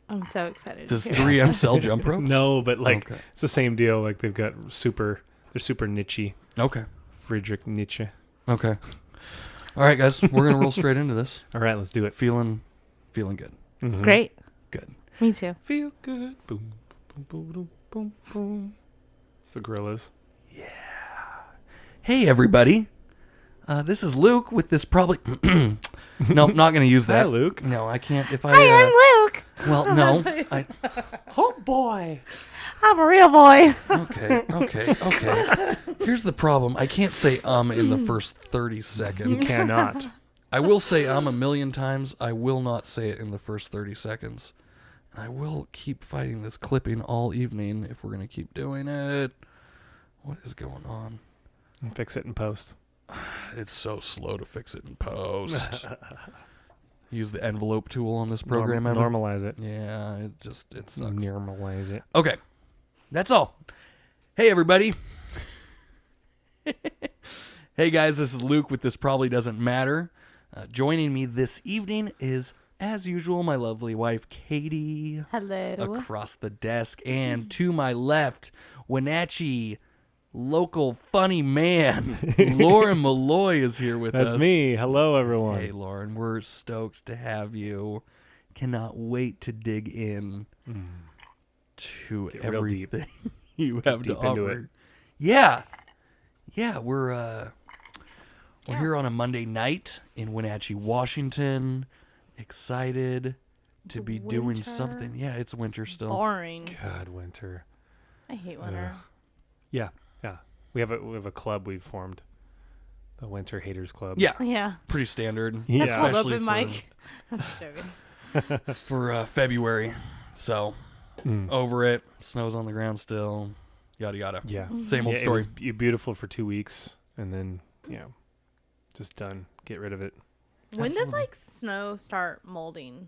I'm so excited. Does 3M sell jump ropes? No, but like it's the same deal. Like they've got they're super nichey. Okay. Friedrich Nietzsche. Okay. All right, guys, we're gonna roll straight into this. All right, let's do it. Feeling good. Mm-hmm. Great. Good. Me too. Feel good. Boom, boom, boom, boom, boom, boom. It's the Gorillas. Yeah. Hey, everybody. This is Luke with this probably... No, not going to use that. Hi, Luke. No, I can't. If I. Hi, I'm Luke. Well, no. Oh, boy. I'm a real boy. Okay. Here's the problem. I can't say in the first 30 seconds. You cannot. I will say a million times. I will not say it in the first 30 seconds. I will keep fighting this clipping all evening if we're going to keep doing it. What is going on? Fix it in post. It's so slow to fix it in post. Use the envelope tool on this program. Normalize it. Yeah, it sucks. Normalize it. Okay, that's all. Hey, everybody. Hey, guys, this is Luke with This Probably Doesn't Matter. Joining me this evening is, as usual, my lovely wife, Katie. Hello. Across the desk. And to my left, Wenatchee local funny man, Loren Malloy is here with us. That's me. Hello, everyone. Hey, Loren, we're stoked to have you. Cannot wait to dig in to Get real deep. everything you have to deep into offer. it. Yeah, we're here on a Monday night in Wenatchee, Washington. Excited to be doing something. Yeah, it's winter still. Boring. God, winter. I hate winter. Yeah. We have a club we've formed, the Winter Haters Club. Yeah, Yeah. pretty standard. Yeah. That's called Especially open mic. I'm just joking. for February. So over it. Snow's on the ground still. Yada yada. Yeah. Same old It story. was beautiful for 2 weeks, and then just done. Get rid of it. When does snow start molding?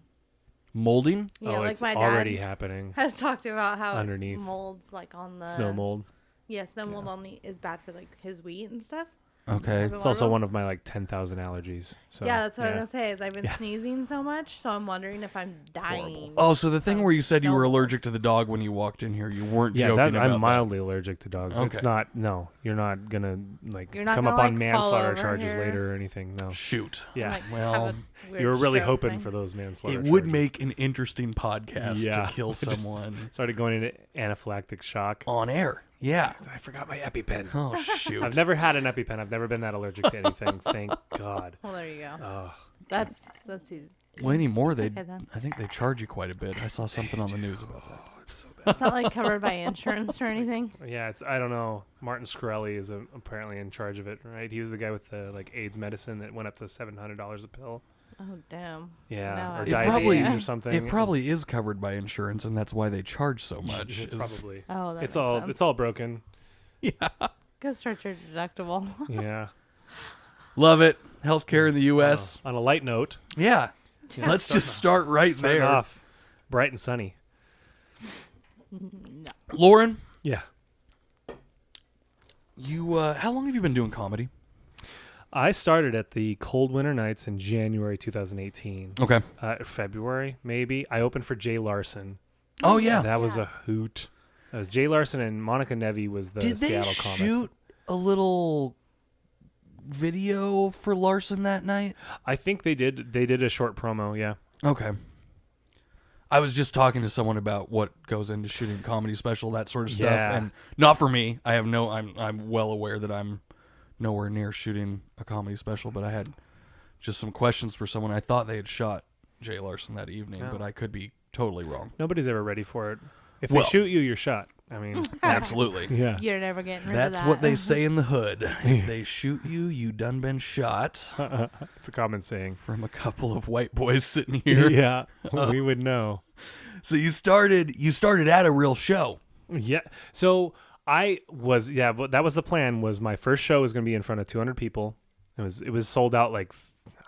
Molding? Yeah, it's my dad already happening. has talked about how Underneath. it molds on the Snow mold. Yeah, snow mold is bad for his wheat and stuff. Okay. It's also one of my 10,000 allergies. So yeah, that's what I was gonna say. Is I've been sneezing so much, so I'm wondering if I'm dying. horrible. Oh, so the thing where you said you were Snow mold. allergic to the dog when you walked in here, you weren't Yeah, joking about I'm mildly allergic to dogs. Okay. It's not. No, you're not gonna You're not come gonna, up on fall manslaughter over charges here. later or anything. No. that. Shoot. Yeah. And, Well, have a weird You were really stroke hoping thing. for those manslaughter It charges. would make an interesting podcast Yeah. to kill Just- someone Started going into anaphylactic shock. on air. Yeah. I forgot my EpiPen. Oh, shoot. I've never had an EpiPen. I've never been that allergic to anything. Thank God. Well, there you go. Oh, That's easy. Well, anymore, Okay, then. I think they charge you quite a bit. I saw something on the news about that. it's so bad. It's not covered by insurance or anything. Yeah, I don't know. Martin Shkreli is apparently in charge of it, right? He was the guy with the AIDS medicine that went up to $700 a pill. Oh damn. Yeah, No, or I- It diabetes probably- or something. It probably is covered by insurance, and that's why they charge so much. It's is- probably. Oh, that It's all broken. Yeah. Go start your deductible. Yeah. Love it. Healthcare in the U.S. On a light note, Yeah. Let's just start right starting there. off bright and sunny. No. Loren, Yeah. you how long have you been doing comedy? I started at the Cold Winter Nights in January 2018. Okay. February, maybe. I opened for Jay Larson. Oh yeah. That was a hoot. That was Jay Larson, and Monica Nevi was the Did they Seattle comic. shoot a little video for Larson that night? I think they did. They did a short promo, yeah. Okay. I was just talking to someone about what goes into shooting a comedy special, that sort of stuff, Yeah. and not for me. I'm well aware that I'm nowhere near shooting a comedy special, but I had just some questions for someone. I thought they had shot Jay Larson that evening, Oh. but I could be totally wrong. Nobody's ever ready for it. If Well- they shoot you, you're shot. I mean, Absolutely. yeah. You're never getting rid That's of that. what they say in the hood. If they shoot you, you done been shot. It's a common saying. From a couple of white boys sitting here. Yeah, we would know. So you started at a real show. Yeah. So I was, but that was the plan. Was my first show was going to be in front of 200 people. It was sold out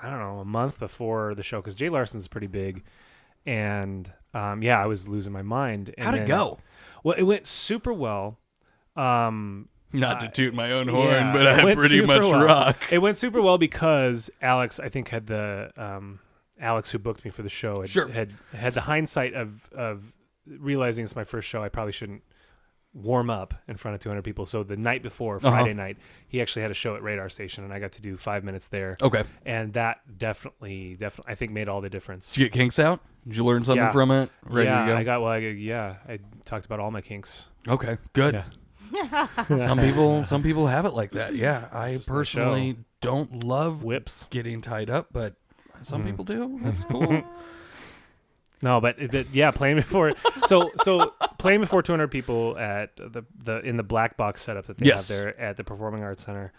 I don't know, a month before the show because Jay Larson's pretty big, and I was losing my mind. And How'd it go? Well, it went super well. Not to toot my own horn, Yeah, but it I went pretty super much well. rock. It went super well because Alex, I think, had the Alex, who booked me for the show, Sure. had the hindsight of realizing it's my first show. I probably shouldn't warm up in front of 200 people. So the night before, Friday night, he actually had a show at Radar Station, and I got to do 5 minutes there. Okay. And that definitely, I think made all the difference. Did you get kinks out? Did you learn something from it? Ready to go? I talked about all my kinks. Okay, good. Yeah. Some people have it like that. Yeah, I personally don't love whips getting tied up, but some people do. That's cool. No, but playing before playing before 200 people at the in the black box setup that they have there at the Performing Arts Center.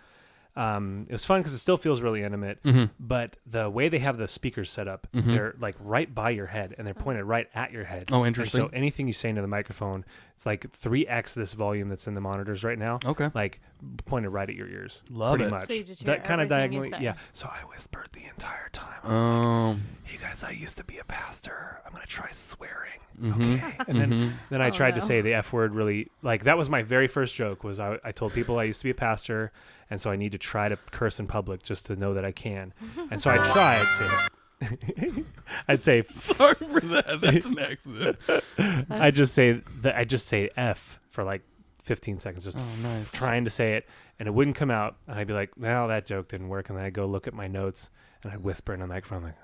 It was fun because it still feels really intimate, but the way they have the speakers set up, they're like right by your head and they're pointed right at your head. Oh, interesting. And so anything you say into the microphone, it's like 3x this volume that's in the monitors right now. Okay. Like pointed right at your ears. Love pretty it. much. So you just That hear kind of everything you diagonally. say. Yeah. So I whispered the entire time. I was like, "Hey guys, I used to be a pastor. I'm gonna try swearing." Okay. And then I tried to say the F word really, like that was my very first joke was I told people I used to be a pastor and so I need to try to curse in public just to know that I can. And so I tried I'd say Sorry for that. That's an accident. I just say F for like 15 seconds just trying to say it and it wouldn't come out and I'd be like, "No, that joke didn't work." And then I'd go look at my notes and I'd whisper in the microphone like,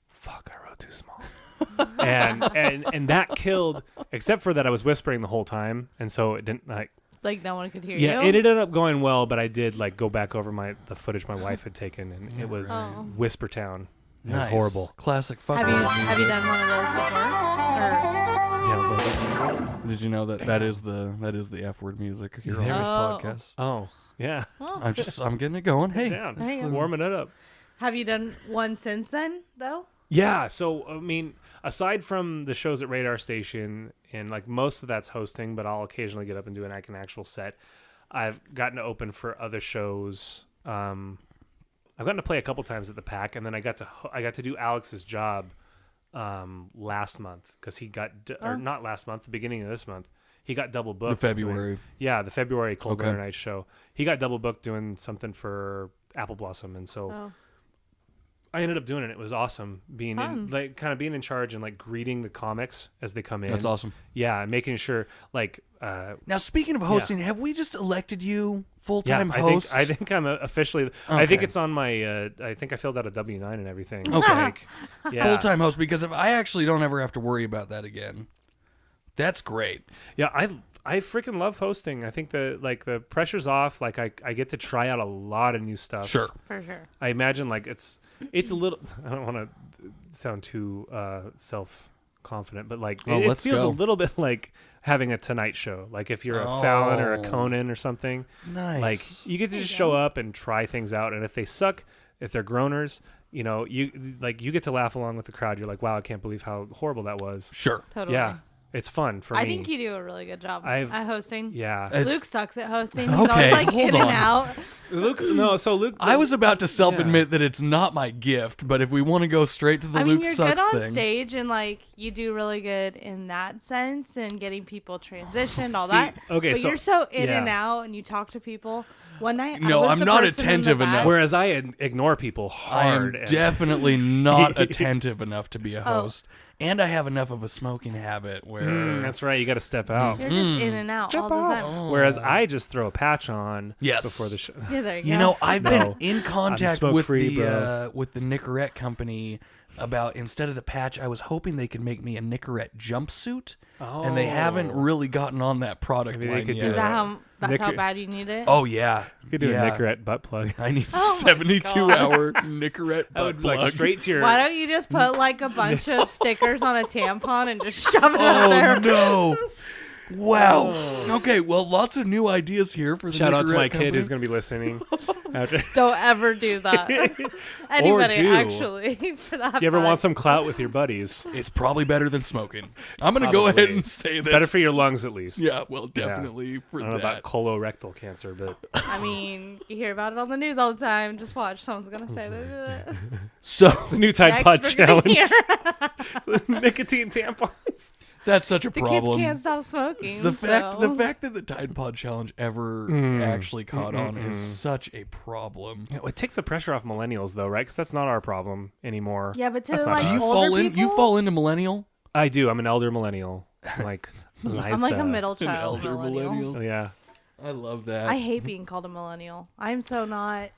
"Fuck, I wrote too small." and that killed, except for that I was whispering the whole time, and so it didn't like no one could hear yeah, you. it ended up going well, but I did like go back over the footage my wife had taken, and it was Whisper Town. It was horrible. Classic fuck. Have you done one of those before? Or Did you know that is the F word music here on this podcast? Oh yeah, I'm getting it going. Hey, down. Warming it up. have you done one since then though? Yeah, so I mean, aside from the shows at Radar Station, and like most of that's hosting, but I'll occasionally get up and do an actual set. I've gotten to open for other shows. I've gotten to play a couple times at the Pack, and then I got to do Alex's job last month because he got or not last month, the beginning of this month. He got double booked. The February. The February Cold Winter Night show. He got double booked doing something for Apple Blossom, and so. I ended up doing it. It was awesome being being in charge and like greeting the comics as they come in. That's awesome. Yeah, and making sure like. Now, speaking of hosting, have we just elected you full-time host? I think I'm officially. Okay. I think it's on my. I think I filled out a W-9 and everything. Okay. Full-time host, because if I actually don't ever have to worry about that again, that's great. Yeah, I freaking love hosting. I think the pressure's off. Like I get to try out a lot of new stuff. Sure. For sure. I imagine like it's a little. I don't want to sound too self-confident, but like it feels a little bit like having a Tonight Show. Like if you're a Fallon or a Conan or something. Nice. Like you get to just show up and try things out, and if they suck, if they're groaners, you know, you get to laugh along with the crowd. You're like, wow, I can't believe how horrible that was. Sure. Totally. Yeah. It's fun for me. I think you do a really good job at hosting. Yeah. Luke sucks at hosting. He's Okay, always like hold in on. and out. Luke. I was about to self-admit that it's not my gift, but if we want to go straight to the Luke you're sucks good on thing. stage and like you do really good in that sense and getting people transitioned, all that. Okay, but so you're so in and out and you talk to people. One night, No, I'm not attentive enough. Whereas I ignore people hard. I am definitely not attentive enough to be a host. And I have enough of a smoking habit where... that's right. You got to step out. You're just in and out all the time. Whereas I just throw a patch on Yes. before the show. Yeah, there you go. You know, I've been in contact with smoke-free, the Nicorette company about, instead of the patch, I was hoping they could make me a Nicorette jumpsuit. And they haven't really gotten on that product Maybe they line could yet. do Is that how bad you need it? Oh, yeah. You could do a Nicorette butt plug. I need a Oh my 72-hour Nicorette butt plug. Like straight to your... Why don't you just put like a bunch of stickers on a tampon and just shove it up there? Oh, no. Wow. Okay, well, lots of new ideas here for the Shout out to Nicorette my company. kid who's going to be listening. After. Don't ever do that. Anybody, do. actually, for that. You ever fact. want some clout with your buddies? It's probably better than smoking. I'm going to go ahead and say that. Better for your lungs, at least. Yeah, well, definitely for I don't know that. about colorectal cancer, but... I mean, you hear about it on the news all the time. Just watch. Someone's going to say that. So, The new Tide Next, Pod we're gonna challenge. hear- Nicotine tampons. That's such a The problem. kids can't stop smoking. The fact so. that the Tide Pod challenge ever actually caught on is such a problem. Yeah, it takes the pressure off millennials, though, right? Because that's not our problem anymore. Yeah, but to That's not like us. Do you older fall in? people, You fall into millennial? I do. I'm an elder millennial. Like I'm like a Liza. middle An child elder millennial. Oh, yeah. I love that. I hate being called a millennial. I'm so not.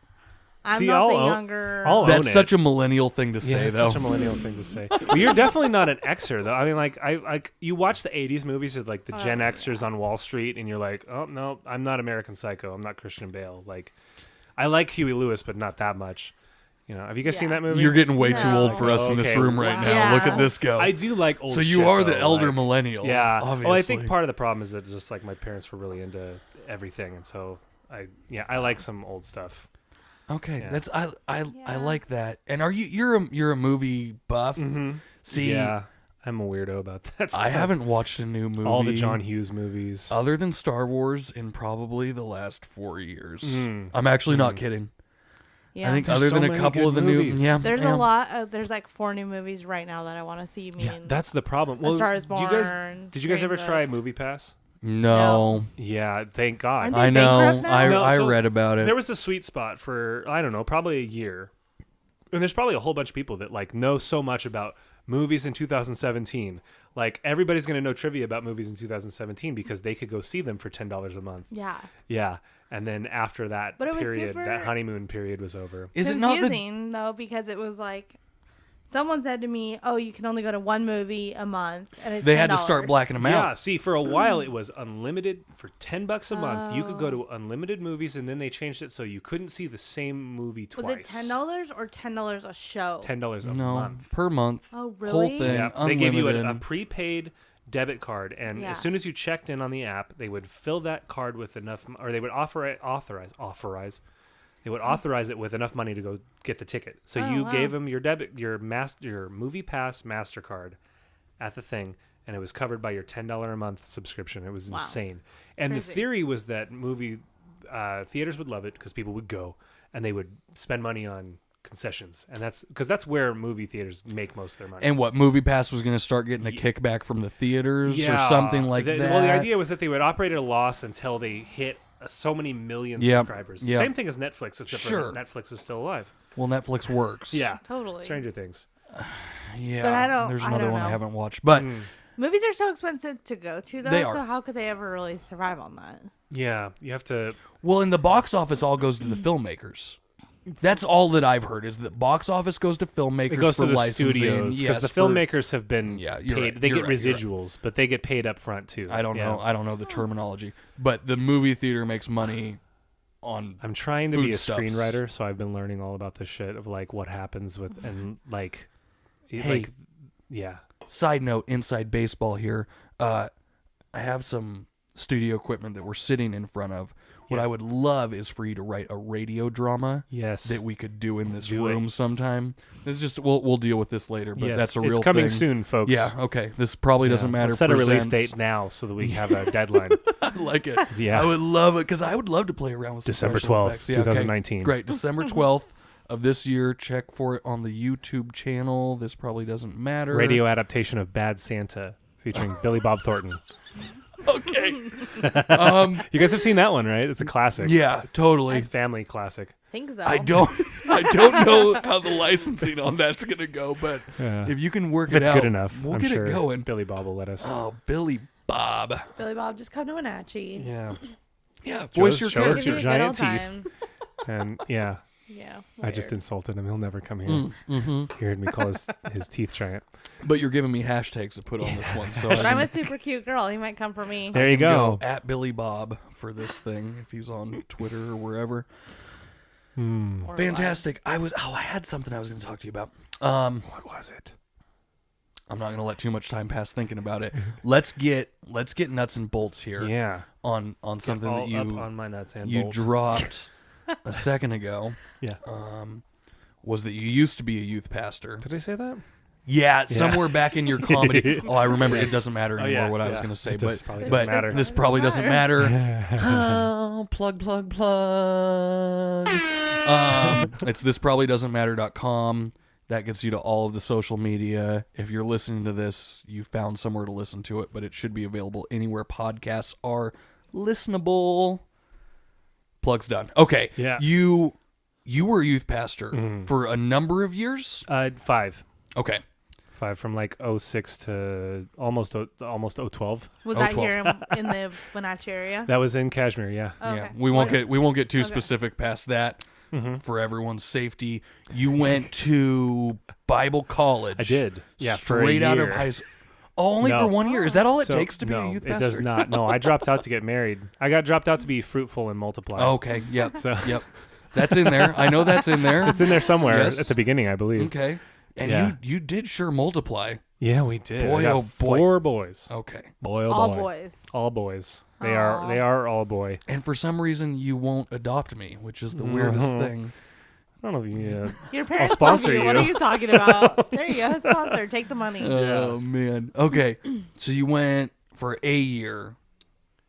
I'm See, not the I'll own- younger. I'll That's own it. such a millennial thing to Yeah, say, it's though. such a millennial thing to say. But you're definitely not an Xer, though. I mean, like, you watch the '80s movies of like the Gen Xers on Wall Street, and you're like, oh no, I'm not American Psycho. I'm not Christian Bale. Like, I like Huey Lewis, but not that much. You know, have you guys seen Yeah. that movie? You're getting way too No. old for us in this Okay, room right wow. now. Yeah. Look at this go. I do like old. So you shit, are the though, elder like- millennial. Yeah. Obviously. Well, I think part of the problem is that just like my parents were really into everything, and so I like some old stuff. Okay, Yeah. that's I Yeah. like that. And are you're a movie buff? Mm-hmm. See, Yeah, I'm a weirdo about that. Stuff. I haven't watched a new movie. all the John Hughes movies. other than Star Wars in probably the last 4 years. Mm. I'm actually not Mm. kidding. Yeah. I think There's other so than a many couple good of the new, movies. yeah, There's yeah. a lot. There's like 4 new movies right now that I want to see. You mean Yeah, that's the problem. A Well, Star Is do you guys, Born, did you guys ever Green try Book. Movie Pass? No, Yeah, thank God. Aren't they I know. bankrupt now? No, I so read about it. There was a sweet spot for I don't know, probably a year, and there's probably a whole bunch of people that like know so much about movies in 2017. Like everybody's gonna know trivia about movies in 2017 because they could go see them for $10 a month. Yeah. Yeah, and then after that But it was period, super- that honeymoon period was over. Is it not the? Confusing though, because it was like someone said to me, "Oh, you can only go to one movie a month," and it's They had to start $10. blacking them Yeah, out. see, for a while it was unlimited for $10 a month. You could go to unlimited movies, and then they changed it so you couldn't see the same movie twice. Was it $10 or $10 a show? $10 a No, month. per month. Oh, Whole really? thing. Yeah, they gave you a unlimited. prepaid debit card, and Yeah. as soon as you checked in on the app, they would fill that card with enough, or they would authorize. They would authorize it with enough money to go get the ticket. So Oh, you wow. gave them your your Movie Pass Mastercard at the thing, and it was covered by your $10 a month subscription. It was Wow. insane. And the Crazy. theory was that movie theaters would love it because people would go and they would spend money on concessions, and that's where movie theaters make most of their money. And what Movie Pass was going to start getting a kickback from the theaters or something like that. Well, the idea was that they would operate at a loss until they hit so many million Yep. subscribers. Yep. Same thing as Netflix, except Sure. for Netflix is still alive. Well, Netflix works. Yeah, Totally. Stranger Things. Yeah. But I don't- There's I another don't one I know. haven't watched, but Movies are so expensive to go to, though. They are. So how could they ever really survive on that? Yeah, you have to. well, in the box office, all goes to the filmmakers. That's all that I've heard is that box office goes to filmmakers It goes for to the licensing. studios because Yes, the for- filmmakers have been Yeah, paid. you're right, They you're get right, you're right. residuals, but they get paid up front too. I don't Yeah. know. I don't know the terminology, but the movie theater makes money on. I'm trying to be a Foodstuffs. screenwriter, so I've been learning all about this shit of like what happens with and like, Hey. like, yeah. Side note, inside baseball here. I have some studio equipment that we're sitting in front of. What Yeah. I would love is for you to write a radio drama Yes. that we could do in Let's this do it. room sometime. This is just we'll deal with this later, but Yes, that's a real it's coming thing. soon, folks. Yeah, okay. This probably doesn't Yeah. matter. Let's set a release presents. date now so that we have a deadline. I like it. Yeah. I would love it because I would love to play around with some December special 12th, effects. Yeah, okay. 2019. Great, December 12th of this year. Check for it on the YouTube channel. This probably doesn't matter. Radio adaptation of Bad Santa featuring Billy Bob Thornton. Okay. You guys have seen that one, right? It's a classic. Yeah, totally. Family classic. think so. I don't know how the licensing on that's gonna go, but Yeah. if you can work If it it's out, good enough, we'll I'm get sure it going. Billy Bob will let us. Oh, Billy Bob. Billy Bob, just come to Wenatchee. Yeah. Yeah, Show voice us- your show us It'd be your a character. good old giant teeth. time. And yeah, Yeah. I just weird. insulted him. He'll never come here. Mm-hmm. You heard me call his teeth giant. But you're giving me hashtags to put on this one, so But I'm a super cute girl. He might come for me. There you go. at Billy Bob for this thing if he's on Twitter or wherever. Or Fantastic. I had something I was going to talk to you about. What was it? I'm not going to let too much time pass thinking about it. Let's get nuts and bolts here Yeah. on something All that up you on my nuts and you bolts. dropped a second ago. Yeah. Was that you used to be a youth pastor? Did I say that? Yeah, somewhere back in your comedy. Oh, I remember. It doesn't matter Oh, anymore yeah, what I was yeah. going to say, It does- but probably but doesn't matter. this probably doesn't matter. Matter. Oh, plug. It's thisprobably doesn't matter.com. That gets you to all of the social media. If you're listening to this, you found somewhere to listen to it, but it should be available anywhere podcasts are listenable. Plug's done. Okay. Yeah. You were a youth pastor for a number of years? 5. Okay. 5 from like 06 to almost 012. Was Oh, that 12. here in the Wenatchee area? That was in Kashmir, yeah. Okay. Yeah. We won't get too Okay. specific past that for everyone's safety. You went to Bible college. I did. Yeah, for a Straight out of year. high school. Only No. for 1 year. Is that all it So, takes to be no, a youth it pastor? does not. No, I dropped out to get married. I got dropped out to be fruitful and multiply. Okay. Yep. So- Yep. That's in there. I know that's in there. It's in there somewhere Yes. at the beginning, I believe. Okay. And Yeah. you did sure multiply. Yeah, we did. Boy, I got oh boy. 4 boys. Okay. Boy, oh All boy. boys. All boys. They Aw. are all boy. And for some reason, you won't adopt me, which is the weirdest thing. I don't know if you. Your parents sponsor love you. What are you. you talking about? There you go. Sponsor. Take the money. Oh, man. Okay. So you went for a year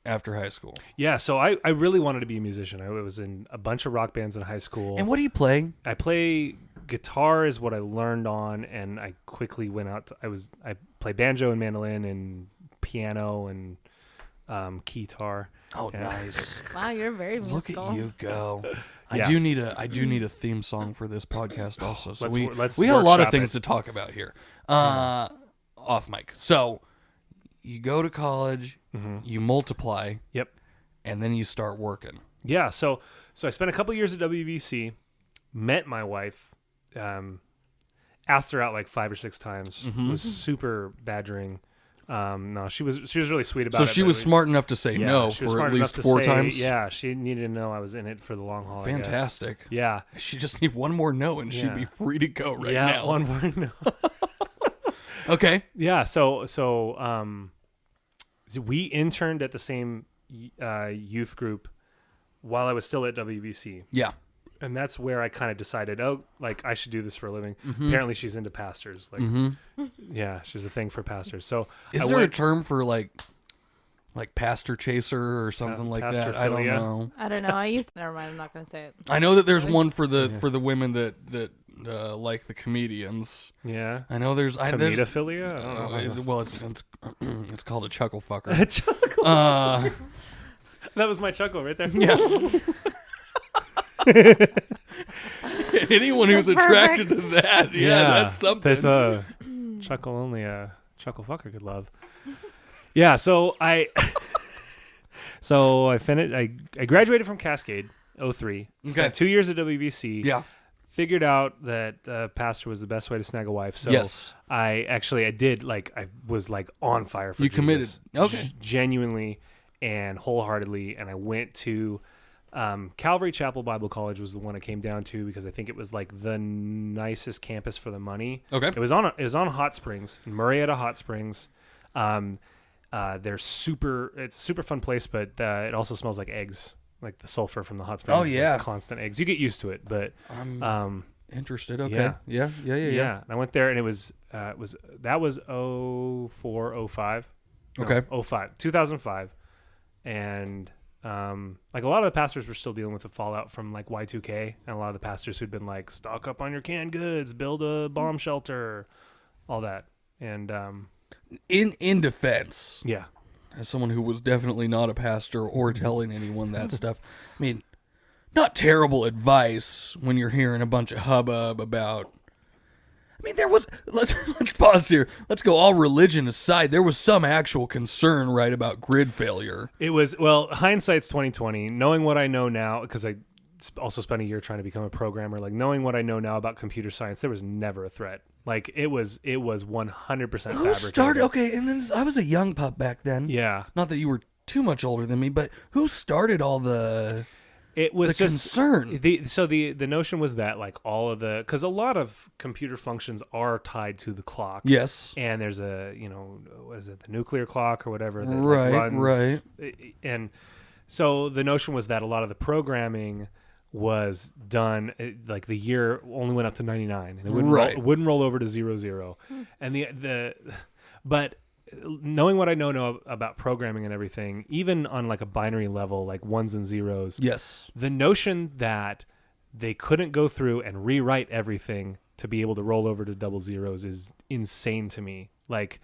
after high school. Yeah, so I really wanted to be a musician. I was in a bunch of rock bands in high school. And what do you play? I play guitar is what I learned on, and I quickly went out. I play banjo and mandolin and piano and keytar. Oh, Yeah. nice. Wow, you're very Look musical. at you go. I Yeah. do need a theme song for this podcast also. So Let's we got a lot of workshop things it. to talk about here. Off mic. So you go to college, you multiply, Yep. and then you start working. Yeah, so I spent a couple years at WVC, met my wife, asked her out like 5 or 6 times. It was super badgering. No, she was really sweet about So it. she but was smart enough to say yeah, no she was for smart at enough least to 4 say- times. Yeah, she needed to know I was in it for the long haul. I guess. Fantastic. Yeah. She just need one more no, and she'd Yeah. be free to go right yeah, now. one more no. Okay. Yeah, so we interned at the same youth group while I was still at WVC. Yeah. And that's where I kind of decided, I should do this for a living. Mm-hmm. Apparently she's into pastors. Like, yeah, she's a thing for pastors. So Is I there went, a term for like pastor chaser or something like that? I don't pastorphilia? know. I don't know. Never mind. I'm not going to say it. I know that there's one for the women that like the comedians. yeah. I know there's Comedophilia? I don't know. well, it's called a chuckle fucker. That was my chuckle right there. Yeah. Anyone who's That's attracted perfect. to that, that's something. That's a chuckle only a chuckle fucker could love. Yeah, so I finished. I graduated from Cascade 03. Okay. Spent 2 years at WVC. Yeah. Figured out that pastor was the best way to snag a wife. So Yes. I did I was like on fire for You Jesus. committed. Okay. Genuinely and wholeheartedly, and I went to Calvary Chapel Bible College was the one I came down to because I think it was like the nicest campus for the money. Okay. It was on Hot Springs, in Murrieta Hot Springs. It's a super fun place, but it also smells like eggs, like the sulfur from the hot springs. Oh, is, like, yeah. constant eggs. You get used to it, but I'm interested. Okay. yeah. Yeah. And I went there, and it was 04, 05. No, Okay. 05, 2005, and like a lot of the pastors were still dealing with the fallout from like Y2K, and a lot of the pastors who'd been like, stock up on your canned goods, build a bomb shelter, all that, and In defense, yeah. as someone who was definitely not a pastor or telling anyone that stuff, I mean, not terrible advice when you're hearing a bunch of hubbub about. I mean, there was. Let's pause here. Let's go all religion aside. There was some actual concern, right, about grid failure. It was, hindsight's 2020. Knowing what I know now, because I also spent a year trying to become a programmer, like knowing what I know now about computer science, there was never a threat. Like it was 100% fabricated. Who started? Okay, and then I was a young pup back then. Yeah. Not that you were too much older than me, but who started all the? It was The just concern. The notion was that like all of the, because a lot of computer functions are tied to the clock. Yes. And there's a, what is it, the nuclear clock or whatever that Right, runs. right. And so the notion was that a lot of the programming was done like the year only went up to 99 and it wouldn't roll over to 00. And but knowing what I know about programming and everything, even on like a binary level, like ones and zeros, Yes. the notion that they couldn't go through and rewrite everything to be able to roll over to double zeros is insane to me. Like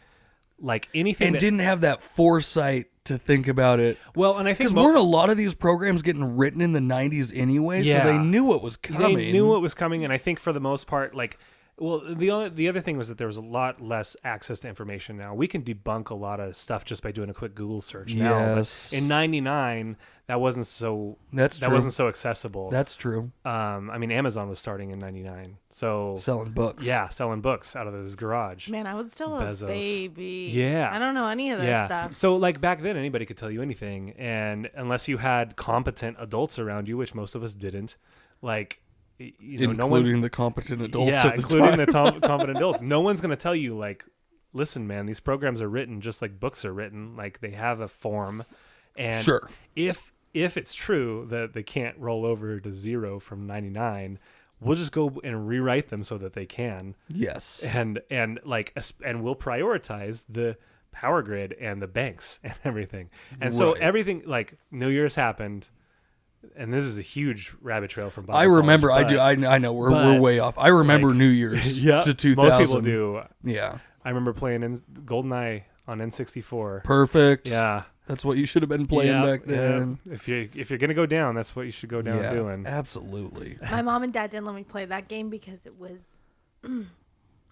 anything And that, didn't have that foresight to think about it. well, and I think Because weren't a lot of these programs getting written in the 90s anyway, Yeah. so they knew what was coming. they knew what was coming, and I think for the most part, like, well, the other thing was that there was a lot less access to information now. We can debunk a lot of stuff just by doing a quick Google search now. Yes. But in '99, that wasn't so. That's that true. wasn't so accessible. That's true. I mean, Amazon was starting in '99, so Selling books. yeah, selling books out of his garage. Man, I was still Bezos. a baby. Yeah. I don't know any of this stuff. So like back then, anybody could tell you anything, and unless you had competent adults around you, which most of us didn't, like, you know, no one's Including the competent adults. yeah, at the including time. the competent adults. No one's gonna tell you like, listen, man, these programs are written just like books are written. Like they have a form, and Sure. if it's true that they can't roll over to zero from 99, we'll just go and rewrite them so that they can. Yes. And we'll prioritize the power grid and the banks and everything. And so Right. everything, like, New Year's happened, and this is a huge rabbit trail from Bible I remember. college, I know. We're but, way off. I remember like, New Year's yeah, to 2000. most people do. Yeah. I remember playing in GoldenEye on N64. Perfect. Yeah, That's what you should have been playing yeah, back then. yeah. If you're gonna go down, that's what you should go down Yeah, doing. absolutely. My mom and dad didn't let me play that game because it was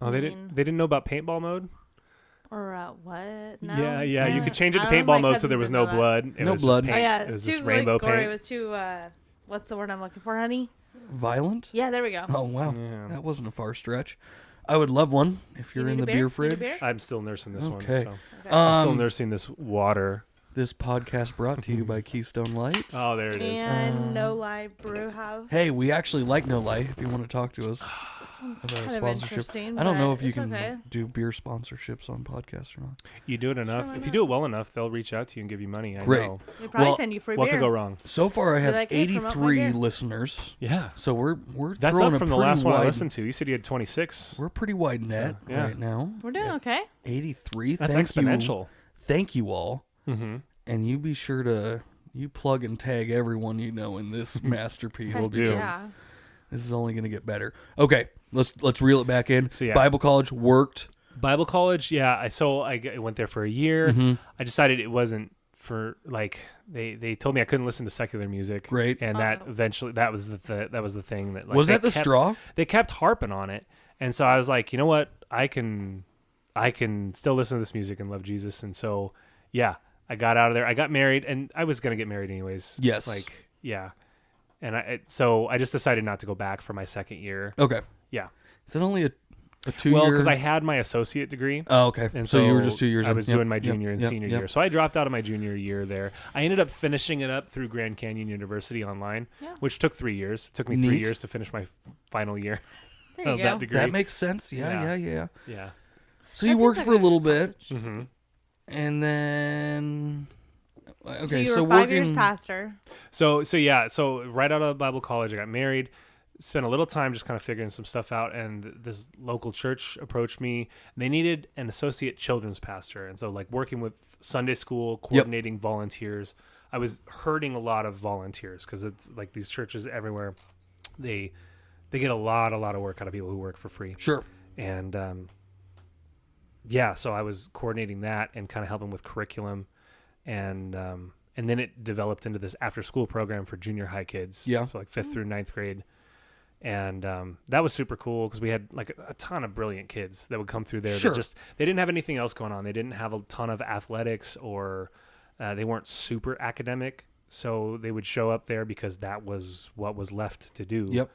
Oh, they didn't know about paintball mode. or what? No. Yeah. You could change it to I don't know paintball if my mode so there was cousins no did know blood. It No was blood. Just Oh paint. yeah, It was it's just too rainbow like, gory. paint. It was too. What's the word I'm looking for, honey? Violent? Yeah, there we go. Oh, wow. Yeah. That wasn't a far stretch. I would love one if you're You in need the a beer beer? fridge. Need a beer? I'm still nursing this one. Okay. So. Okay. I'm still Um, nursing this water. This podcast brought to you by Keystone Lights. Oh, there it is. And No Lie Brew House. Hey, we actually like No Lie if you want to talk to us This one's about a kind of sponsorship. interesting. I don't know but if you it's can okay. do beer sponsorships on podcasts or not. You do it enough. why If you not? do it well enough, they'll reach out to you and give you money. I Great. know. They probably Well, send you free What beer. could go wrong? So far, I have like, hey, promote my 83 beer. listeners. Yeah. So we're That's throwing up from a the pretty last one I wide. listened to. You said you had 26. We're a pretty wide net yeah. right now. We're doing okay. 83. That's Thank exponential. You. Thank you all. Mm-hmm. And you be sure to plug and tag everyone you know in this masterpiece. Will do. Yeah. This is only going to get better. Okay, let's reel it back in. So, yeah. Bible college worked. Bible college, yeah. I went there for a year. Mm-hmm. I decided it wasn't for like they told me I couldn't listen to secular music. Great. And that eventually that was the thing that like, Was they that the kept- straw? They kept harping on it, and so I was like, you know what, I can still listen to this music and love Jesus, and so yeah, I got out of there. I got married, and I was gonna get married anyways. Yes. Like yeah, and so I just decided not to go back for my second year. Okay. Yeah. Is it only a 2 Well, year? because I had my associate degree. Oh, okay. And so you were just 2 years I in. was Yep, doing my yep, junior and yep, senior yep. year. So I dropped out of my junior year there. I ended up finishing it up through Grand Canyon University online, Yeah. which took 3 years. It took me 3 Neat. years to finish my final year There you of go. that degree. That makes sense. Yeah. Yeah. So Yeah. That you seems worked like for a little good bit, college. hmm and then okay, So you so were 5 working. years pastor. So yeah. So right out of Bible college, I got married. Spent a little time just kind of figuring some stuff out, and this local church approached me. They needed an associate children's pastor, and so like working with Sunday school, coordinating volunteers. I was hurting a lot of volunteers because it's like these churches everywhere. They get a lot of work out of people who work for free. Sure. And yeah, so I was coordinating that and kind of helping with curriculum, and then it developed into this after school program for junior high kids. Yeah. So like 5th through 9th grade. And that was super cool because we had like a ton of brilliant kids that would come through there. Sure. They didn't have anything else going on. They didn't have a ton of athletics, or they weren't super academic. So they would show up there because that was what was left to do. Yep.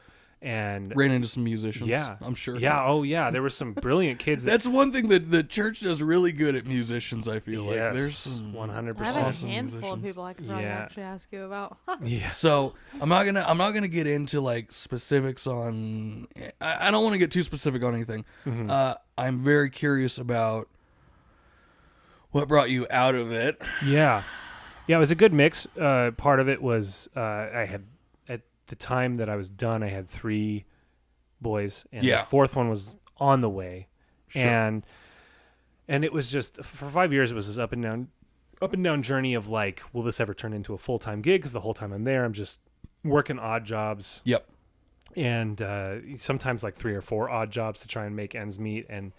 And Ran into some musicians. yeah, I'm sure. Yeah. Oh yeah. There were some brilliant kids. That's one thing that the church does really good at musicians. I feel like Yes, there's some 100%. I have Awesome a handful of musicians. people I could probably Yeah. actually ask you about. Yeah. So I'm not gonna get into like specifics on. I don't want to get too specific on anything. Mm-hmm. I'm very curious about what brought you out of it. Yeah. Yeah. It was a good mix. Part of it was I had at the time that I was done, I had 3 boys, and Yeah. the 4th one was on the way, Sure. and it was just for 5 years. It was this up and down journey of like, will this ever turn into a full-time gig? Because the whole time I'm there, I'm just working odd jobs. Yep. and sometimes like 3 or 4 odd jobs to try and make ends meet, and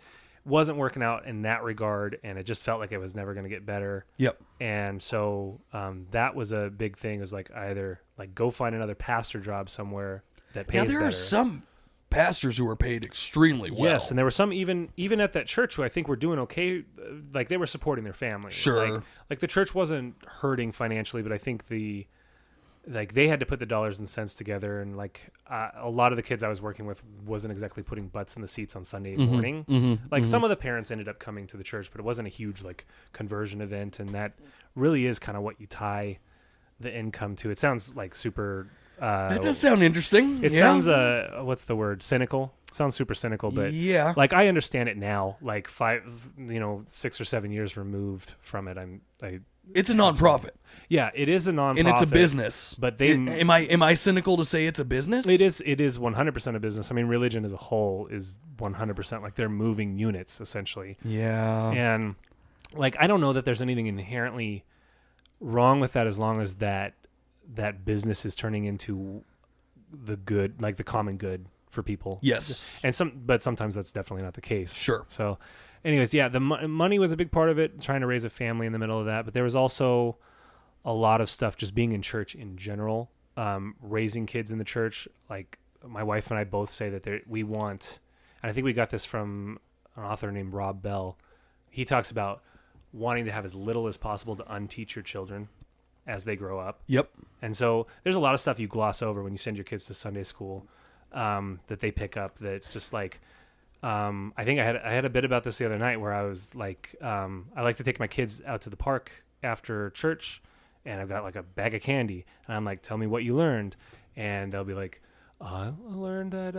wasn't working out in that regard, and it just felt like it was never going to get better. Yep. And so that was a big thing. It was like either like go find another pastor job somewhere that pays Now there better. are some pastors who are paid extremely well. Yes, and there were some even at that church who I think were doing okay. Like they were supporting their family. Sure. Like the church wasn't hurting financially, but I think they had to put the dollars and cents together, and like a lot of the kids I was working with wasn't exactly putting butts in the seats on Sunday morning. Like some of the parents ended up coming to the church, but it wasn't a huge like conversion event, and that really is kind of what you tie the income to. It sounds like super. That does sound interesting. It sounds what's the word? Cynical. It sounds super cynical, but yeah, like I understand it now. Like 6 or 7 years removed from it, it's a nonprofit. Yeah, it is a nonprofit, and it's a business. But they am I cynical to say it's a business? It is 100% a business. I mean, religion as a whole is 100% like they're moving units essentially. Yeah, and like I don't know that there's anything inherently wrong with that as long as that business is turning into the good, like the common good for people. Yes, and but sometimes that's definitely not the case. Sure. So, anyways, yeah, the money was a big part of it. Trying to raise a family in the middle of that, but there was also a lot of stuff just being in church in general, raising kids in the church. Like my wife and I both say that we want, and I think we got this from an author named Rob Bell. He talks about wanting to have as little as possible to unteach your children as they grow up. Yep. And so there's a lot of stuff you gloss over when you send your kids to Sunday school that they pick up. That's just like, I think I had a bit about this the other night where I was like, I like to take my kids out to the park after church, and I've got like a bag of candy, and I'm like, tell me what you learned, and they'll be like, I learned that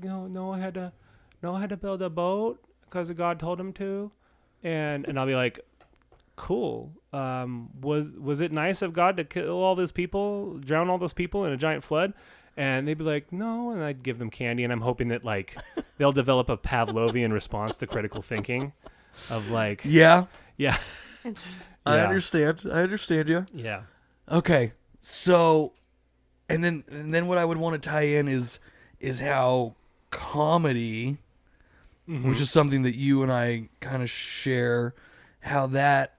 Noah had to build a boat because God told him to, and I'll be like, cool. Was it nice of God to kill all those people, drown all those people in a giant flood? And they'd be like, no, and I'd give them candy, and I'm hoping that like they'll develop a Pavlovian response to critical thinking, of like, yeah. I Yeah. understand you. Yeah. Okay, so, and then what I would want to tie in is how comedy, which is something that you and I kind of share, how that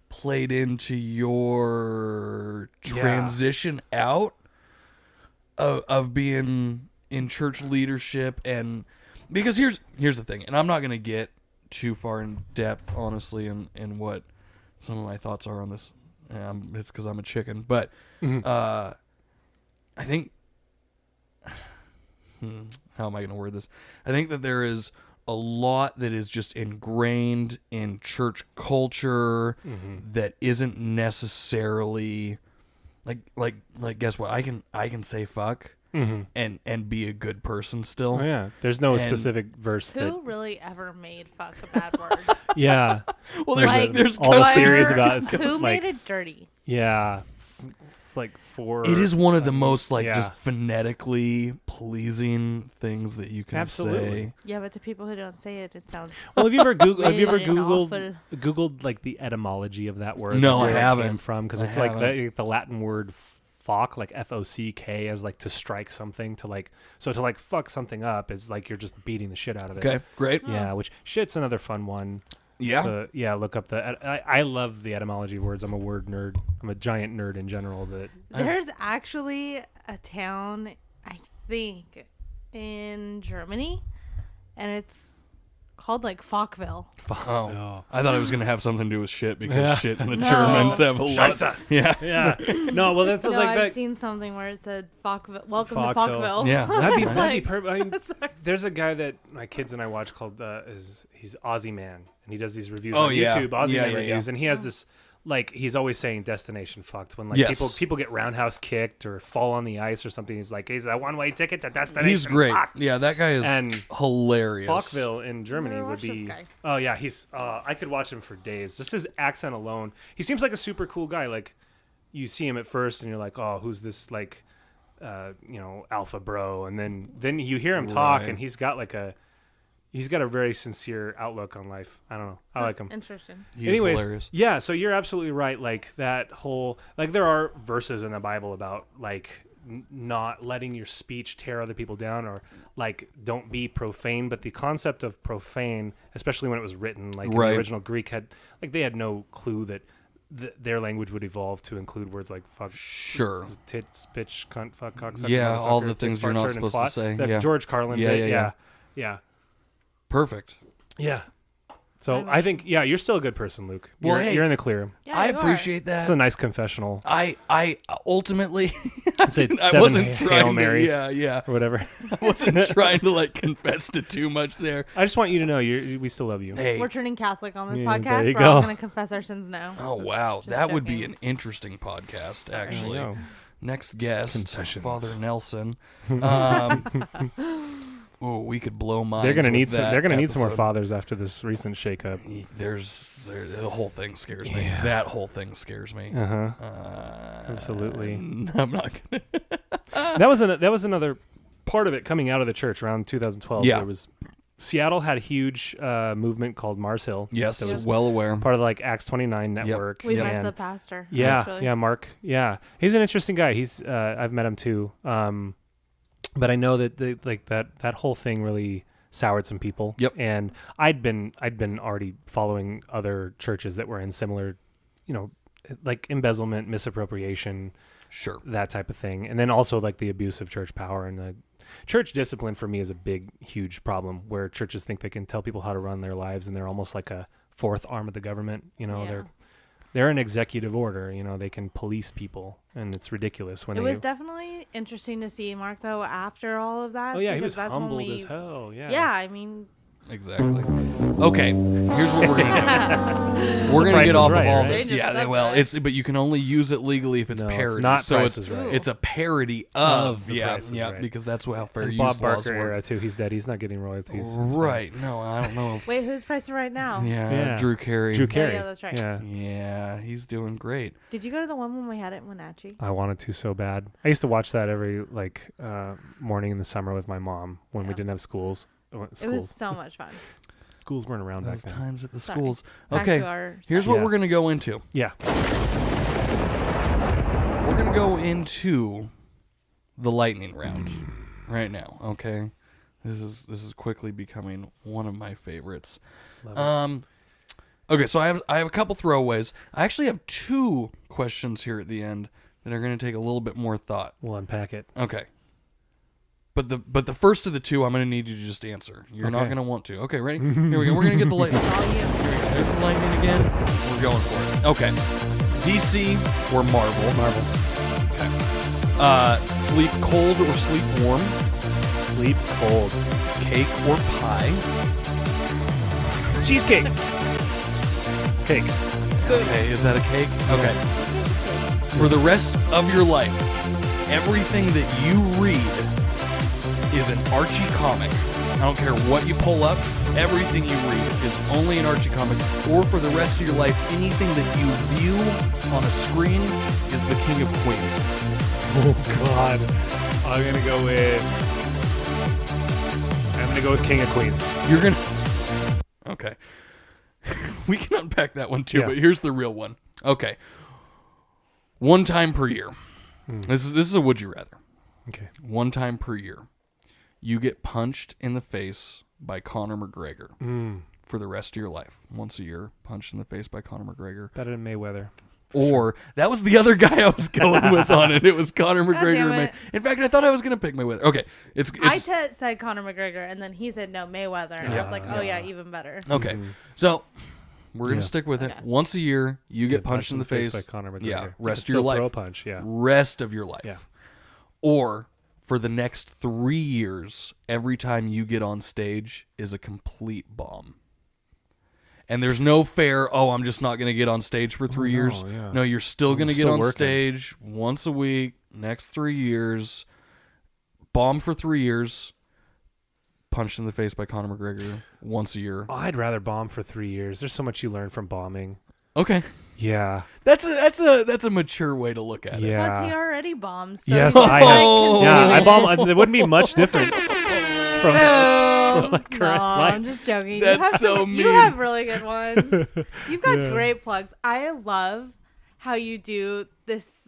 played into your transition out of being in church leadership. And because here's the thing, and I'm not going to get too far in depth, honestly, in what some of my thoughts are on this. It's because I'm a chicken, but I think how am I going to word this? I think that there is a lot that is just ingrained in church culture that isn't necessarily like guess what? I can say fuck and be a good person still. Oh yeah. There's no specific verse Who really ever made fuck a bad word? Yeah. Well, Like, there's all the countries- theories about it's Who like, made it dirty? yeah. It's like for It is one of the most yeah. just phonetically pleasing things that you can Absolutely. say. Yeah, but to people who don't say it, it sounds Well, have you ever really Googled like the etymology of that word? No, like, I where it haven't. came from, because I it's like haven't. the Latin word "fock," like FOCK, as like to strike something, to like fuck something up is like you're just beating the shit out of it. Okay, great. Yeah, which shit's another fun one. Yeah. Look up I love the etymology of words. I'm a word nerd. I'm a giant nerd in general, but There's actually a town, I think, in Germany, and it's called like Falkville. Oh, I thought it was gonna have something to do with shit because Yeah. shit in the No. Germans have a lot. Scheisse. Yeah. yeah. No, well that's No, like I've that. seen something where it said Falkville. Welcome Falkville. to Falkville. Yeah. That'd be Like- perfect. I mean, Sorry. there's a guy that my kids and I watch called he's Aussie Man, and he does these reviews Oh, on yeah. YouTube, Aussie Yeah, Man yeah, reviews, yeah. and he has this like he's always saying destination fucked when like Yes. people get roundhouse kicked or fall on the ice or something. He's like, he's a one-way ticket to destination. He's great. fucked." Yeah, that guy is And hilarious. Falkville in Germany Never would watched this be. guy. Oh yeah, he's. I could watch him for days. Just his accent alone. He seems like a super cool guy. Like you see him at first, and you're like, oh, who's this like, alpha bro? And then you hear him talk, Right. and he's got a very sincere outlook on life. I don't know. I like him. Interesting. He's Anyways, hilarious. so you're absolutely right. Like that whole, like there are verses in the Bible about like not letting your speech tear other people down, or like don't be profane. But the concept of profane, especially when it was written, like in the original Greek, they had no clue that their language would evolve to include words like fuck, tits, bitch, cunt, fuck, cocksucker, all the things you're not supposed to say. That George Carlin did. Yeah. Perfect. Yeah. So I think, you're still a good person, Luke. You're in the clear. Yeah, I appreciate that. It's a nice confessional. I ultimately, I wasn't Hail Marys, or whatever. I wasn't trying to confess to too much there. I just want you to know we still love you. Hey, we're turning Catholic on this there podcast. you We're all go. going to confess our sins now. oh wow, Just that would be joking. an interesting podcast, actually. There you go. Next guest, Confessions. Father Nelson. Oh, we could blow minds. They're gonna need that They're gonna need some more episode. fathers after this recent shakeup. The whole thing scares me. That whole thing scares me. Absolutely. I'm not gonna. That was another part of it coming out of the church around 2012. Yeah. There was Seattle had a huge movement called Mars Hill. Yes, that was well aware. part of Acts 29 network. We met and the pastor. Yeah, actually. yeah, Mark. Yeah, he's an interesting guy. He's I've met him too. But I know that that whole thing really soured some people. Yep. And I'd been already following other churches that were in similar, embezzlement, misappropriation, Sure. that type of thing. And then also the abuse of church power and the church discipline for me is a big, huge problem where churches think they can tell people how to run their lives and they're almost like a fourth arm of the government. They're an executive order. They can police people, and it's ridiculous when It was definitely interesting to see Mark, though, after all of that. Oh yeah, he because was that's when humbled as hell. Yeah. Yeah, I mean, Exactly. Okay, here's what we're gonna do. We're gonna Price get is off Right, of all right? this. They Yeah, just said well, that. but you can only use it legally if it's No, it's parody. not so Price is Right. it's a parody of The Price is Right. because that's how fair And use Bob laws Barker work. era too. He's dead. He's not getting royalties. It's fine. Right? No, I don't know. wait, who's pricing right now? Yeah, Drew Carey. Drew Carey. yeah, that's right. Yeah. Yeah, he's doing great. Did you go to the one when we had it in Wenatchee? I wanted to so bad. I used to watch that every morning in the summer with my mom when we didn't have schools. It was so much fun. Schools weren't around Those back then. times at the Sorry. schools. Back Okay, to our here's stuff. what Yeah. we're gonna go into. Yeah. We're gonna go into the lightning round right now. Okay, this is quickly becoming one of my favorites. Love Okay, so I have a couple throwaways. I actually have two questions here at the end that are gonna take a little bit more thought. We'll unpack it. Okay. But the first of the two, I'm gonna need you to just answer. You're not Okay. gonna want to. Okay, ready? Here we go. We're gonna get the lightning. It's all you. Here we go. There's the lightning again. We're going for it. Okay. DC or Marvel? Marvel. Sleep cold or sleep warm? Sleep cold. Cake or pie? Cheesecake. Cake. Okay, is that a cake? Okay. For the rest of your life, everything that you read is an Archie comic. I don't care what you pull up. Everything you read is only an Archie comic. Or for the rest of your life, anything that you view on a screen is the King of Queens. Oh God. I'm gonna go with King of Queens. You're gonna. Okay. We can unpack that one too, Yeah. but here's the real one. Okay. One time per year. This is a would you rather. Okay. One time per year, you get punched in the face by Conor McGregor for the rest of your life. Once a year, punched in the face by Conor McGregor. Better than Mayweather. Or that was the other guy I was going with on it. It was Conor McGregor. damn it. In fact, I thought I was going to pick Mayweather. Okay, it's Said Conor McGregor, and then he said no, Mayweather, and I was like, oh yeah, even better. okay. So we're going to Yeah. stick with it. Okay. Once a year, you get punched in the face by Conor McGregor. Yeah, You rest can of your still life. Throw a punch. Yeah. Rest of your life. Yeah. Or for the next 3 years, every time you get on stage is a complete bomb. And there's no fair, I'm just not going to get on stage for 3 years. yeah. No, you're still going to get still on working. stage once a week, next 3 years, bomb for 3 years, punched in the face by Conor McGregor once a year. Oh, I'd rather bomb for 3 years. There's so much you learn from bombing. Okay. Yeah. That's a mature way to look at it. Yeah. Plus, he already bombed. So Yes, he just, I like, yeah, I continued. bomb. It wouldn't be much different from No, my current no, life. I'm just joking. That's you have so some- You mean. have really good ones. You've got Yeah. great plugs. I love how you do this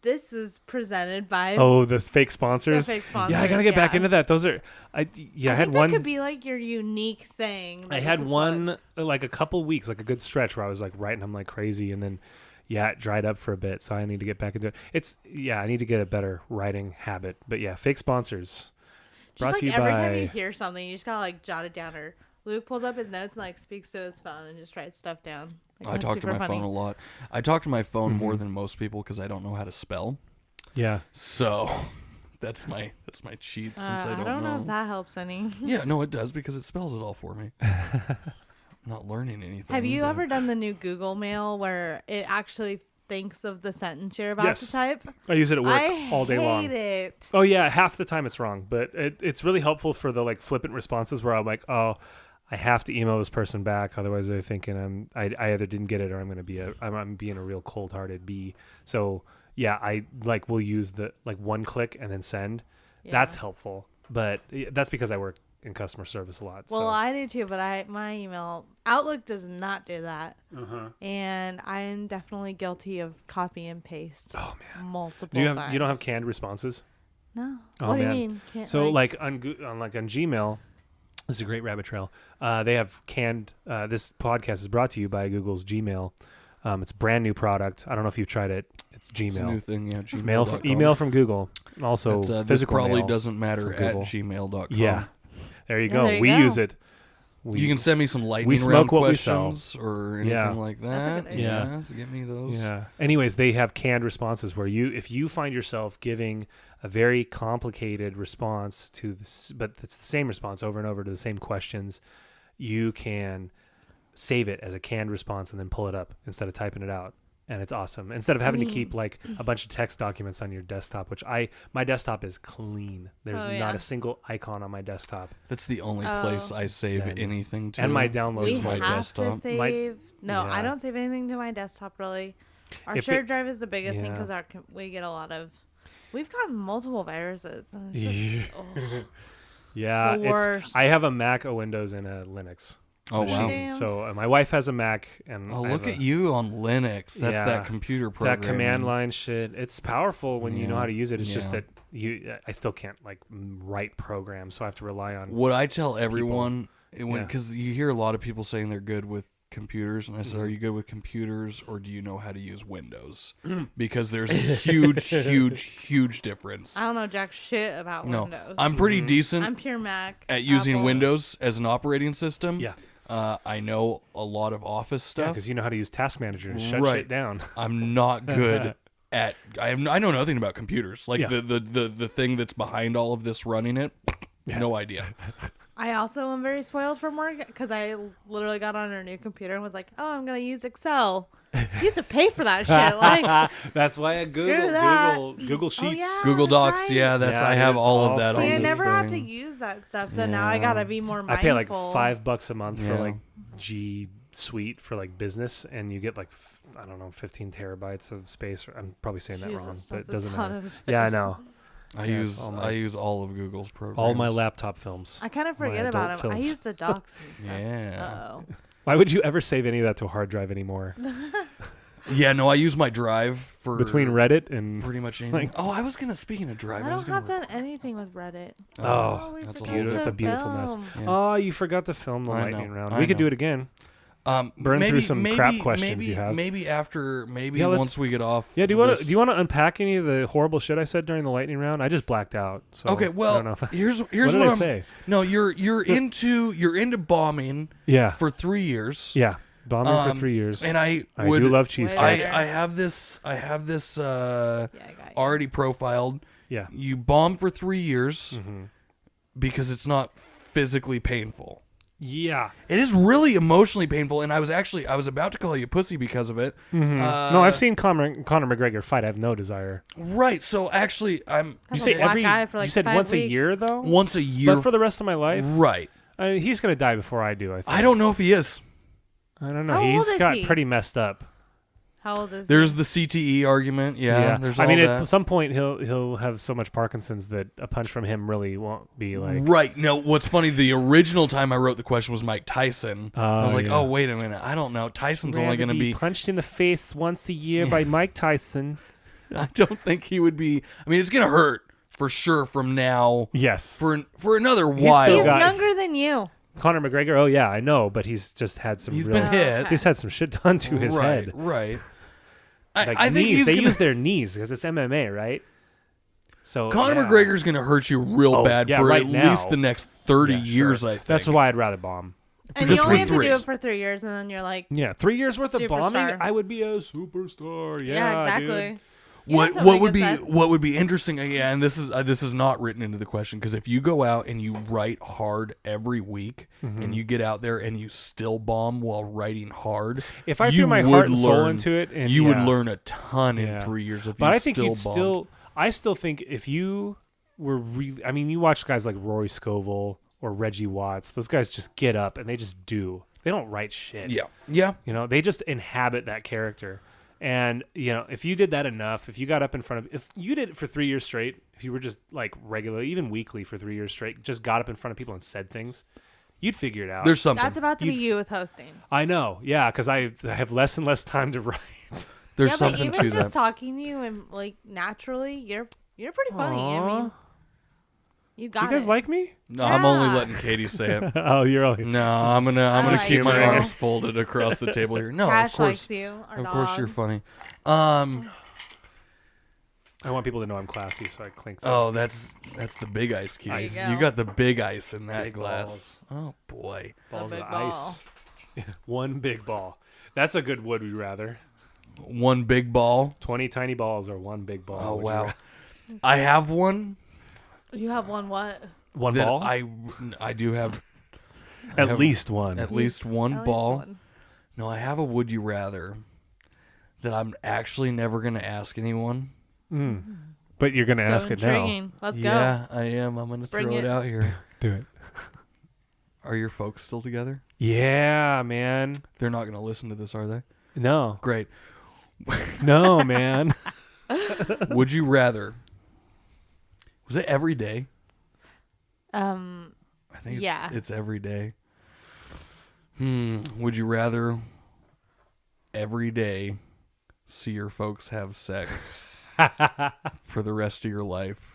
This is presented by The fake sponsors. the fake sponsors. Yeah, I gotta get back into that. Those are, I I had think one. that could be like your unique thing. I had one like a couple weeks, like a good stretch where I was like writing them like crazy, and then it dried up for a bit. So I need to get back into it. I need to get a better writing habit. But yeah, fake sponsors. Brought Just to you like every by. time you hear something, you just gotta like jot it down. Or Luke pulls up his notes and like speaks to his phone and just writes stuff down. Like, I that's talk to super my funny. phone a lot. I talk to my phone more than most people because I don't know how to spell. Yeah. So that's my cheat since I don't know if that helps any. Yeah, no, it does because it spells it all for me. I'm not learning anything. Have you but- ever done the new Google Mail where it actually thinks of the sentence you're about Yes. to type? I use it at work I all day long. hate it. Oh yeah, half the time it's wrong, but it's really helpful for the like flippant responses where I'm like, oh, I have to email this person back, otherwise they're thinking I either didn't get it or I'm being a real cold-hearted bee. So yeah, I like will use the like one click and then send. Yeah. That's helpful, but that's because I work in customer service a lot. Well, so. I do too, but my email Outlook does not do that, Uh-huh. and I'm definitely guilty of copy and paste. Oh man, multiple. do you times. don't have canned responses? No. Oh, What do you man. mean? Can't, So like on Gmail, this is a great rabbit trail. They have canned. This podcast is brought to you by Google's Gmail. It's a brand new product. I don't know if you've tried it. It's Gmail. It's a new thing, yeah. It's email from Google. Also, this physical probably mail doesn't matter from at Google. gmail.com. Yeah, there you Yeah, go. there you We go. use it. You can send me some lightning smoke round what we sell. questions or anything Yeah. like That's a that. good idea. Yeah. So get me those. Yeah. Anyways, they have canned responses where if you find yourself giving a very complicated response to this, but it's the same response over and over to the same questions, you can save it as a canned response and then pull it up instead of typing it out. And it's awesome. Instead of having to keep like a bunch of text documents on your desktop, which my desktop is clean. There's Oh, not yeah. a single icon on my desktop. That's the only Oh. place I save Send. anything to. And my downloads We is my have desktop. to save. No, I Yeah. don't save anything to my desktop really. Our If shared it- drive is the biggest thing Yeah. because we get a lot of. We've gotten multiple viruses. And it's just, ugh. Yeah, The worst. I have a Mac, a Windows, and a Linux. Oh, wow. machine. Damn. So my wife has a Mac, and Oh, I look have at you on Linux. That's Yeah. that computer program. that command line shit. It's powerful when you know Yeah. how to use it. It's just Yeah. that I still can't like write programs, so I have to rely on. What I tell everyone, Yeah. because you hear a lot of people saying they're good with computers, and I said, Mhm. are you good with computers or do you know how to use Windows? Because there's a huge difference. I don't know jack shit about No, Windows. I'm pretty decent I'm pure Mac. at using Apple. Windows as an operating system. Yeah, I know a lot of Office stuff. because you know how to use Task Manager to shut Right. shit down. I'm not good at. I know nothing about computers. Like Yeah. the thing that's behind all of this running it. Yeah. No idea. I also am very spoiled from work because I literally got on a new computer and was like, "Oh, I'm gonna use Excel." You have to pay for that shit. Like, That's why I Screw that. Google Sheets. yeah. Google that's Docs. right. Yeah, that's. Yeah, I have it's all all of that see, on I this never have to thing. use that stuff, so now I Yeah. gotta be more mindful. I pay like $5 a month for Yeah. like G Suite for like business, and you get like I don't know 15 terabytes of space. I'm probably saying that wrong, Jesus, but that's it a doesn't ton matter. of Yeah, I space. know. I Yeah, use all my- I use all of Google's programs. All my laptop films. I kind of My forget about adult them. I films. use the docs and stuff. Yeah. Oh, Why would you ever save any of that to a hard drive anymore? Yeah, no, I use my drive for Between Reddit and pretty much anything. like- oh, I was gonna speaking of drive. I was don't have gonna done anything with Reddit. Oh, we that's a forgot whole to that's a beautiful mess. film. Yeah. Oh, you forgot to film the I lightning know, round. I We could do know. it again. Burn maybe, through some maybe, crap questions maybe, you have. Maybe after, Yeah, let's- once we get off. Yeah, do you want this- to unpack any of the horrible shit I said during the lightning round? I just blacked out. So Okay, I well, don't know if here's what what did I I'm. say? No, you're into bombing Yeah, for 3 years. yeah, bombing for Um, 3 years. And I I would. do love Way cheesecake. better. I have this. Yeah, I got you. Already profiled. Yeah. You bomb for 3 years hmm because it's not physically painful. Yeah. It is really emotionally painful, and I was about to call you pussy because of it. No, I've seen Conor McGregor fight. I have no desire. Right. So actually, I'm That's You a say black every. eye for like you said 5 once a weeks. year though. once a year. But for the rest of my life, right. I mean, he's gonna die before I do. I think. I don't know if he is. I don't know. How old He's is got he? pretty messed up. How old is There's he? the CTE argument. Yeah. There's all I mean, that. at some point he'll have so much Parkinson's that a punch from him really won't be like. Right. No, what's funny, the original time I wrote the question was Mike Tyson. I was like, yeah. oh, wait a minute. I don't know. Tyson's only going to be. punched in the face once a year by Mike Tyson. I don't think he would be. I mean, it's gonna hurt for sure from now. Yes. For another while. He's got- younger than you. Conor McGregor. Oh yeah, I know, but he's just had some. He's real, been hit. Okay. He's had some shit done to his head. Right. Like I think knees, he's they gonna. use their knees because it's MMA, right? So Conor yeah. McGregor's gonna hurt you real bad yeah, for right at now. least the next 30 Yeah, years. sure. I think That's why I'd rather bomb. And Just you only for have to three. do it for 3 years, and then you're like, Yeah, 3 years worth of bombing, Superstar. I would be a superstar. Yeah, yeah, exactly. dude. Yeah, that What would makes be sense. what would be interesting again? And this is not written into the question because if you go out and you write hard every week Mm-hmm. and you get out there and you still bomb while writing hard, If I you threw my would heart and soul learn- into it, and you would yeah. learn a ton in Yeah. 3 years if But you I think still you'd bombed. still. I still think if you were really, I mean, you watch guys like Rory Scovel or Reggie Watts. Those guys just get up and they just do. They don't write shit. Yeah. You know, they just inhabit that character. And, you know, if you did that enough, if you got up in front of, if you did it for 3 years straight, if you were just like regularly, even weekly for 3 years straight, just got up in front of people and said things, you'd figure it out. There's something. That's about to be You'd- you with hosting. I know. Yeah. Cause I have less and less time to write. There's yeah, but something even to just that. talking to you and like naturally, you're pretty funny. I mean, you got You guys it. like me? No, I'm only Yeah. letting Katie say it. Oh, you're only. No, I'm gonna like keep my you. arms folded across the table here. No, Cash of course, likes you. Our of course dog. you're funny. I want people to know I'm classy, so I clink. them. Oh, that's the big ice cube. Ice. There you You go. got the big ice in that Big glass. Oh boy. Balls big of ball. ice. One big ball. That's a good would we rather. One big ball. 20 tiny balls or one big ball. Oh would you wow. rather? I have one You have one what? One that ball? I do have At have least one. at least one At least ball. one. No, I have a would you rather that I'm actually never gonna ask anyone. But you're going to So ask it now. intriguing. Let's go. Yeah, I am. I'm gonna Bring throw it it. out here. Do it. Are your folks still together? Yeah, man. They're not gonna listen to this, are they? No. Great. No, man. Would you rather? Was it every day? I think Yeah. it's every day. Would you rather every day see your folks have sex for the rest of your life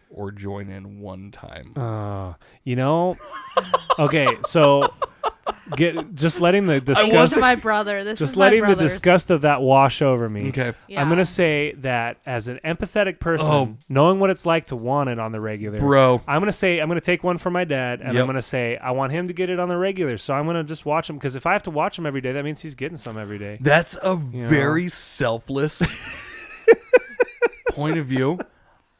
or join in one time? You know, okay, so just letting the This disgust, is my brother. This just is my letting the brother's. disgust of that wash over me. Okay. Yeah. I'm gonna say that as an empathetic person, Oh. knowing what it's like to want it on the regular, Bro. I'm gonna take one for my dad, and Yep. I'm gonna say I want him to get it on the regular. So I'm gonna just watch him because if I have to watch him every day, that means he's getting some every day. That's a know? very selfless point of view.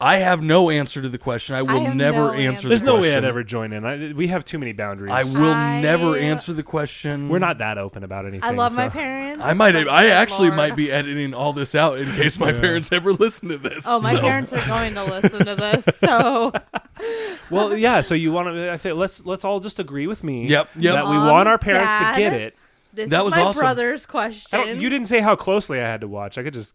I have no answer to the question. I will have never no answer There's the no question. way I'd ever join in. We have too many boundaries. I will I- never answer the question. We're not that open about anything. I love my so. parents. I might. but I good actually Lord. might be editing all this out in case my parents ever listen to this. Oh, my so. parents are going to listen to this, so Well, yeah. So you want to? I think let's all just agree with me. Yep. That we Mom, want our parents Dad, to get it. this That is was my awesome. brother's question. You didn't say how closely I had to watch. I could just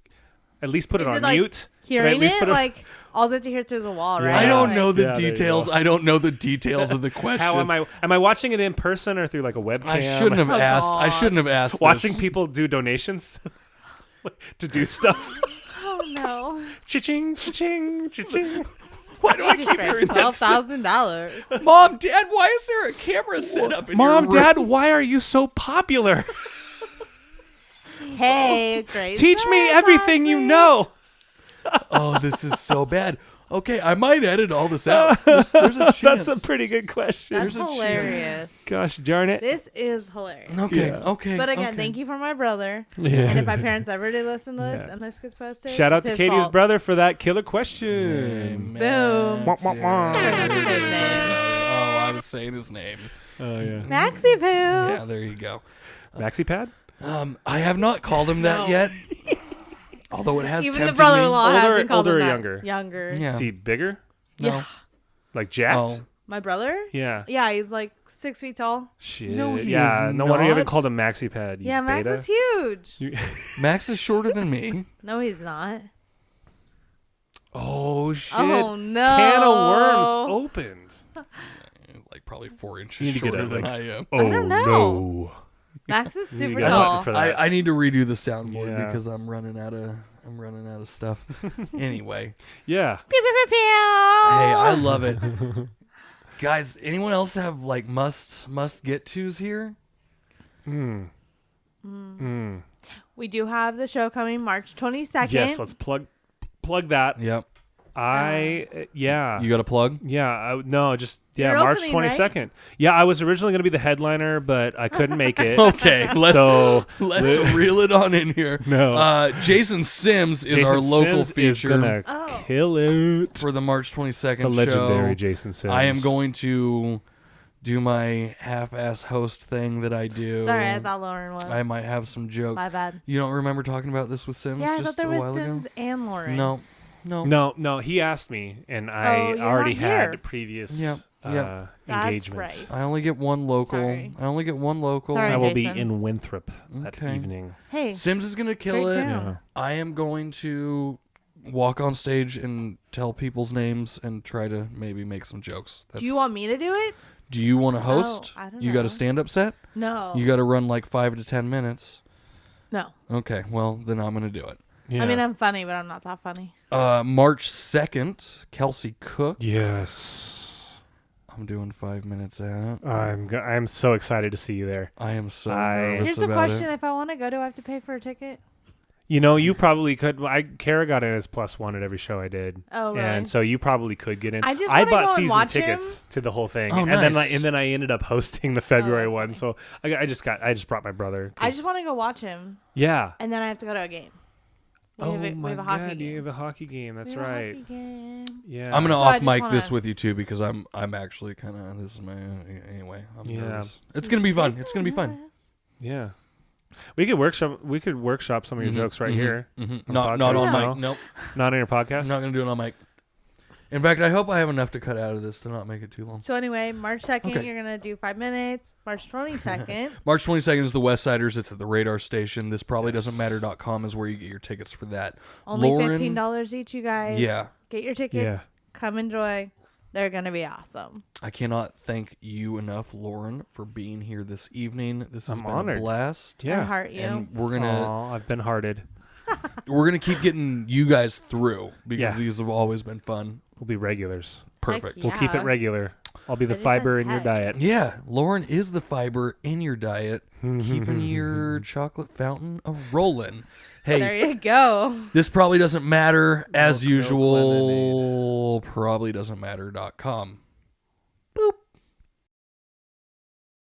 at least put it Is on it like mute. Could I at hearing least it put like all you have to hear through the wall, Yeah. right? I don't Like, know the Yeah, there you details. go. I don't know the details of the question. How am I watching it in person or through like a webcam? I shouldn't have Oh, asked. I God. shouldn't have asked. watching this. people do donations to do stuff. Oh no! Cha-ching, cha-ching, cha-ching. Why do I Just keep hearing that? $12,000. Mom, Dad, why is there a camera set up in Mom, your room? Dad, why are you so popular? Hey, great. Teach me everything you know. Oh, this is so bad. Okay, I might edit all this out. There's a chance. That's a pretty good question. That's There's a chance. hilarious. Gosh darn it. This is hilarious. Okay, Yeah. okay. But again, okay. thank you for my brother. Yeah. And if my parents ever do listen to this Yeah. and this gets posted, Shout out it's to his Katie's fault. brother for that killer question. Boom. Wah, wah, wah. Sorry, I didn't say his name. Oh, I was saying his name. Oh yeah. Maxie Poo. Yeah, there you go. Maxi pad? I have not called him that No. yet. Although it has Even the tempted brother-in-law Older- hasn't called older him or that. younger? Younger. me. Yeah. Is he bigger? No. Yeah. Like jacked? Oh. My brother? Yeah. Yeah, he's like 6 feet tall. Shit. No, he yeah. is No wonder you haven't not. called him Maxi pad. You Yeah, Max beta. is huge. You- Max is shorter than me. No, he's not. oh shit. Oh no. Can of worms opened. Like probably 4 You inches need to get shorter a, than like- I am. Oh don't know. no. Max is You super gotta tall. for that. I need to redo the soundboard Yeah. because I'm running out of I'm running out of stuff. Anyway. Yeah. Pew, pew, pew, pew. Hey, I love it. Guys, anyone else have like must get tos here? We do have the show coming March 22nd. Yes, let's plug that. Yep. Yeah. You got a plug? Yeah, March You're opening, 22nd. right? Yeah, I was originally going to be the headliner, but I couldn't make it. Okay, let's reel it on in here. No. Jason Sims is Jason our local Sims feature is gonna kill it. for the March 22nd The legendary show. Jason Sims. I am going to do my half-ass host thing that I do. Sorry, I thought Loren was. I might have some jokes. My bad. You don't remember talking about this with Sims? Yeah, I just thought there a was while Sims ago? and Loren. No, he asked me, and I you're already not here. had previous Yep. That's engagement. right. I only get one local. Sorry. I only get one local. Sorry. I will Jason. be in Winthrop that Okay. evening. Hey, Sims is gonna kill Great it. town. Yeah. I am going to walk on stage and tell people's names and try to maybe make some jokes. do you want me to do it? Do you want to host? I don't You got know. a stand-up set? No. You got to run like 5 to 10 minutes. No. Okay, well then I'm gonna do it. Yeah. I mean, I'm funny, but I'm not that funny. March 2nd, Kelsey Cook. Yes. I'm doing 5 minutes out. I'm so excited to see you there. I am so I- nervous Here's a about question: it. if I want to go, do I have to pay for a ticket? You know, you probably could. Kara got in as +1 at every show I did. Oh, really? And so you probably could get in. I just wanna bought go and season watch tickets to the whole thing, Oh, and then nice. I ended up hosting the February that's one. funny. So I just brought my brother. I just want to go watch him, Yeah. and then I have to go to a game. We have my a hockey God, game. you have a hockey game. That's We have a right. hockey game. Yeah. I'm gonna So I off just mic wanna- this with you too because I'm actually kind of this is my anyway. I'm Yeah. nervous. It's gonna be fun. It's gonna be fun. Yeah. We could workshop some of your jokes right here. Mm-hmm. On Not podcast on now? mic. Nope. Not on your podcast. I'm not gonna do it on mic. In fact, I hope I have enough to cut out of this to not make it too long. So anyway, March 2nd, Okay. you're gonna do 5 minutes. March 22nd. March 22nd is the West Siders. It's at the Radar Station. This probably doesn't matter.com is where you get your tickets for that. Only Lauren, $15 each, you guys. Yeah. Get your tickets. Yeah. Come enjoy. They're gonna be awesome. I cannot thank you enough, Lauren, for being here this evening. This has I'm been honored. a blast. I Yeah. heart you. And we're gonna Aw, I've been hearted. keep getting you guys through because Yeah. these have always been fun. We'll be regulars. Perfect. Heck We'll keep it Yeah. regular. I'll be the I just fiber said in your heck. diet. Yeah, Lauren is the fiber in your diet, keeping your chocolate fountain a rolling. Hey, There you go. this probably doesn't matter as Milk usual. Probably doesn't matter.com.